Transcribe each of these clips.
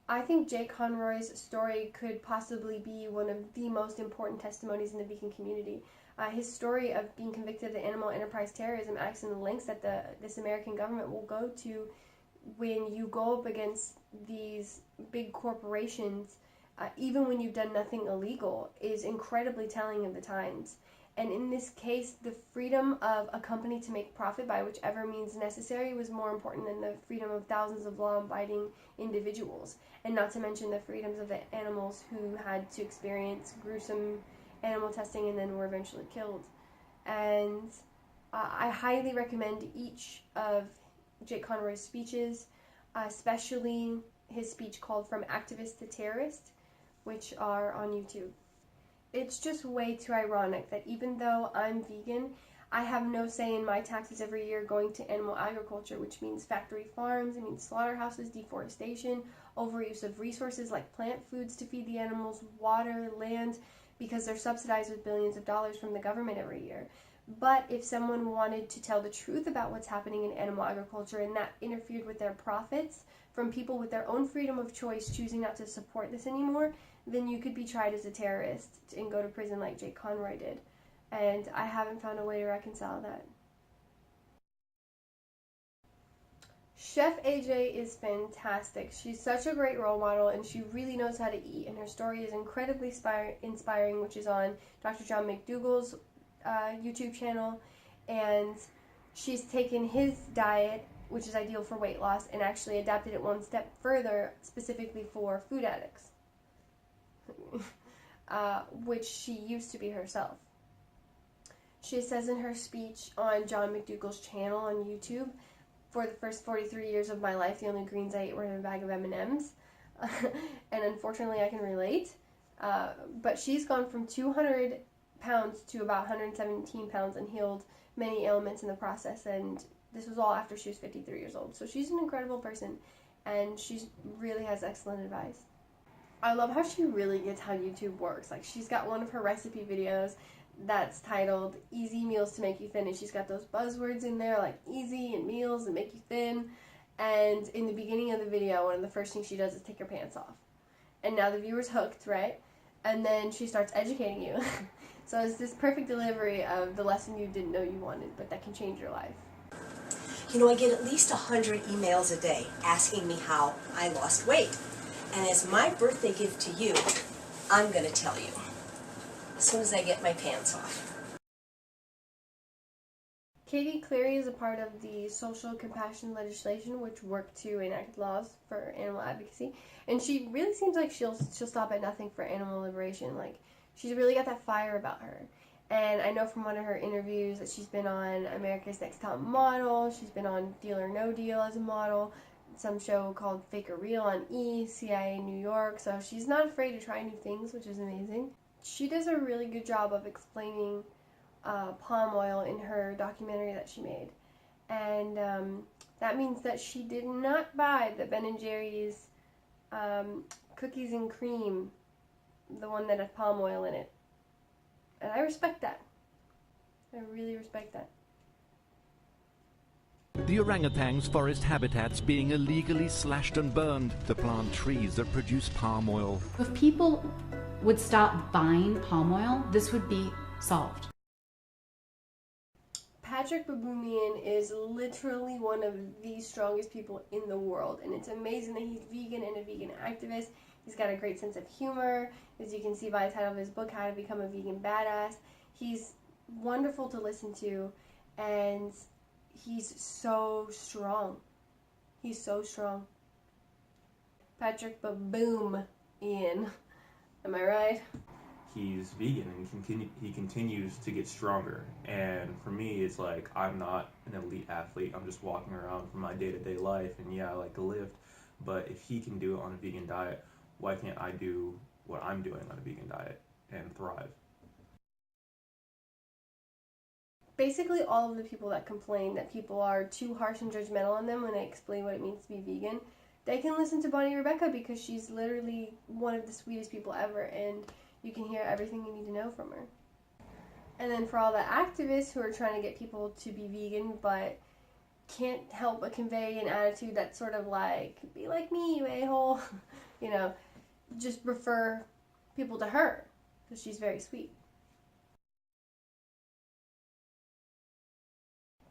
I think Jake Conroy's story could possibly be one of the most important testimonies in the vegan community. His story of being convicted of animal enterprise terrorism acts in the lengths that this American government will go to when you go up against these big corporations, even when you've done nothing illegal, is incredibly telling of the times. And in this case, the freedom of a company to make profit by whichever means necessary was more important than the freedom of thousands of law-abiding individuals. And not to mention the freedoms of the animals who had to experience gruesome animal testing and then were eventually killed. And I highly recommend each of Jake Conroy's speeches, especially his speech called From Activist to Terrorist, which are on YouTube. It's just way too ironic that even though I'm vegan, I have no say in my taxes every year going to animal agriculture, which means factory farms, it means slaughterhouses, deforestation, overuse of resources like plant foods to feed the animals, water, land, because they're subsidized with billions of dollars from the government every year. But if someone wanted to tell the truth about what's happening in animal agriculture and that interfered with their profits from people with their own freedom of choice choosing not to support this anymore, then you could be tried as a terrorist and go to prison like Jake Conroy did. And I haven't found a way to reconcile that. Chef AJ is fantastic. She's such a great role model and she really knows how to eat, and her story is incredibly inspiring, which is on Dr. John McDougall's YouTube channel, and she's taken his diet, which is ideal for weight loss, and actually adapted it one step further specifically for food addicts. Which she used to be herself. She says in her speech on John McDougall's channel on YouTube, for the first 43 years of my life, the only greens I ate were in a bag of M&Ms. And unfortunately, I can relate. But she's gone from 200 pounds to about 117 pounds and healed many ailments in the process. And this was all after she was 53 years old. So she's an incredible person, and she really has excellent advice. I love how she really gets how YouTube works. Like, she's got one of her recipe videos that's titled Easy Meals to Make You Thin, and she's got those buzzwords in there like easy and meals that make you thin. And in the beginning of the video, one of the first things she does is take her pants off. And now the viewer's hooked, right? And then she starts educating you. So it's this perfect delivery of the lesson you didn't know you wanted, but that can change your life. You know, I get at least 100 emails a day asking me how I lost weight. And as my birthday gift to you, I'm going to tell you as soon as I get my pants off. Katie Cleary is a part of the social compassion legislation, which worked to enact laws for animal advocacy, and she really seems like she'll stop at nothing for animal liberation. Like, she's really got that fire about her. And I know from one of her interviews that she's been on America's Next Top Model, she's been on Deal or No Deal as a model, some show called Fake or Real on CIA New York, so she's not afraid to try new things, which is amazing. She does a really good job of explaining palm oil in her documentary that she made, and that means that she did not buy the Ben & Jerry's cookies and cream, the one that had palm oil in it, and I respect that. I really respect that. The orangutan's forest habitats being illegally slashed and burned to plant trees that produce palm oil. If people would stop buying palm oil, this would be solved. Patrick Baboumian is literally one of the strongest people in the world, and it's amazing that he's vegan and a vegan activist. He's got a great sense of humor, as you can see by the title of his book, How to Become a Vegan Badass. He's wonderful to listen to, and he's so strong. He's so strong. Patrick Baboumian. Am I right? He's vegan and he continues to get stronger. And for me, it's like, I'm not an elite athlete. I'm just walking around for my day-to-day life, and yeah, I like to lift. But if he can do it on a vegan diet, why can't I do what I'm doing on a vegan diet and thrive? Basically, all of the people that complain that people are too harsh and judgmental on them when they explain what it means to be vegan, they can listen to Bonnie Rebecca, because she's literally one of the sweetest people ever, and you can hear everything you need to know from her. And then for all the activists who are trying to get people to be vegan but can't help but convey an attitude that's sort of like, be like me, you a-hole, you know, just refer people to her because she's very sweet.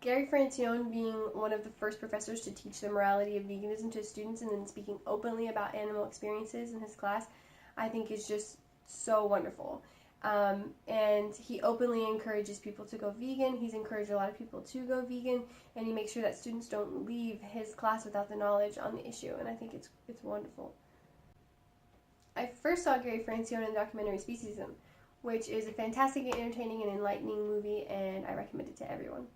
Gary Francione being one of the first professors to teach the morality of veganism to his students and then speaking openly about animal experiences in his class, I think is just so wonderful. And he openly encourages people to go vegan. He's encouraged a lot of people to go vegan, and he makes sure that students don't leave his class without the knowledge on the issue, and I think it's wonderful. I first saw Gary Francione in the documentary Speciesism, which is a fantastic, entertaining, and enlightening movie, and I recommend it to everyone.